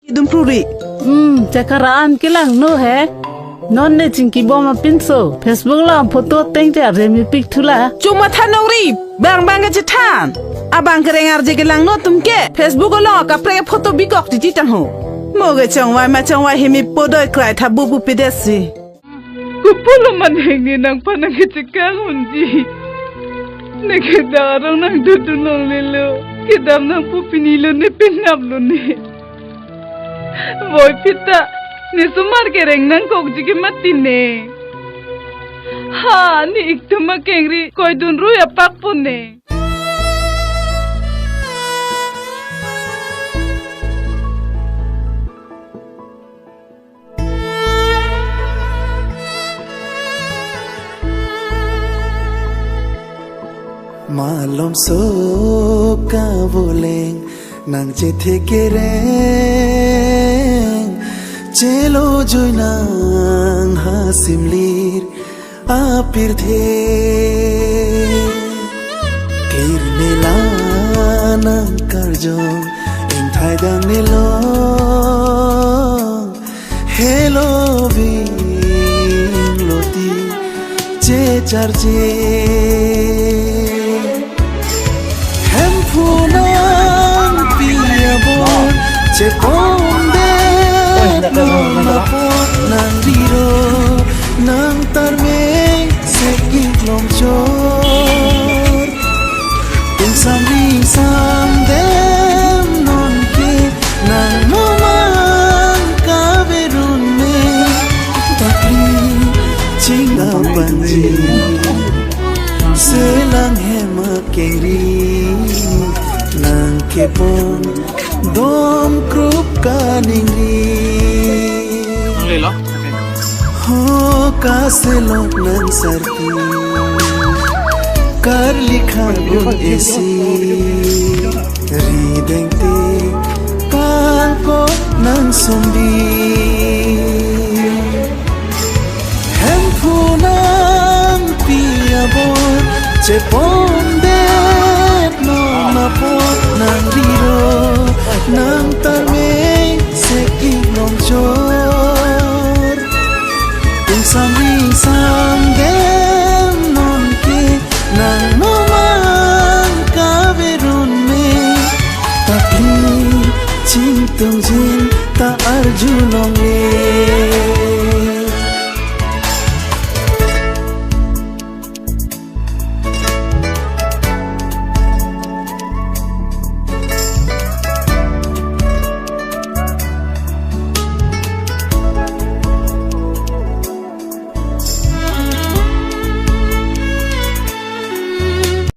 Dumpuri. Cakaraan kilang no he. Non ne cingki bom pinso. Facebook lang foto tengte remi pik thula. Cuma thanori. Bang ke cetan. Abang kerengar je gelang no tumke. Facebook lo kapre foto bikok di titang ho. Moga changwai macangwai himi podoi krai thabu bu pedesi. Kupulo man hengi nang panang kecekang unji. Nekedarang nang dudulong lilo. Kedam nang pupinilo ne pinap lo ne. Boy pita. Ni sumar kereng nang kok jige mati ne. Ha ni iktuma kengri koi dunru ya pak pun ne. Malam soka boleng nang cethe kereng celo joy nang hasimlir apir the kir mela nang karjong ing thai dang nelo hello ving loti che charje che pombe na pot nang diro nang tarme se iklom chor in sam dem non ke nang no man ka verun me takri chinga banji se lang hema keri nang ke pon dom krup kaningri ho kaselok nan sarti kar likha gun esi rideng te kal ko nan sombi hem phunang piabon che pombe no na pot nang diro nang tarme se iklom chor in sam dem non ke nang no man ka verun me tapi cintung jin ta arjunong me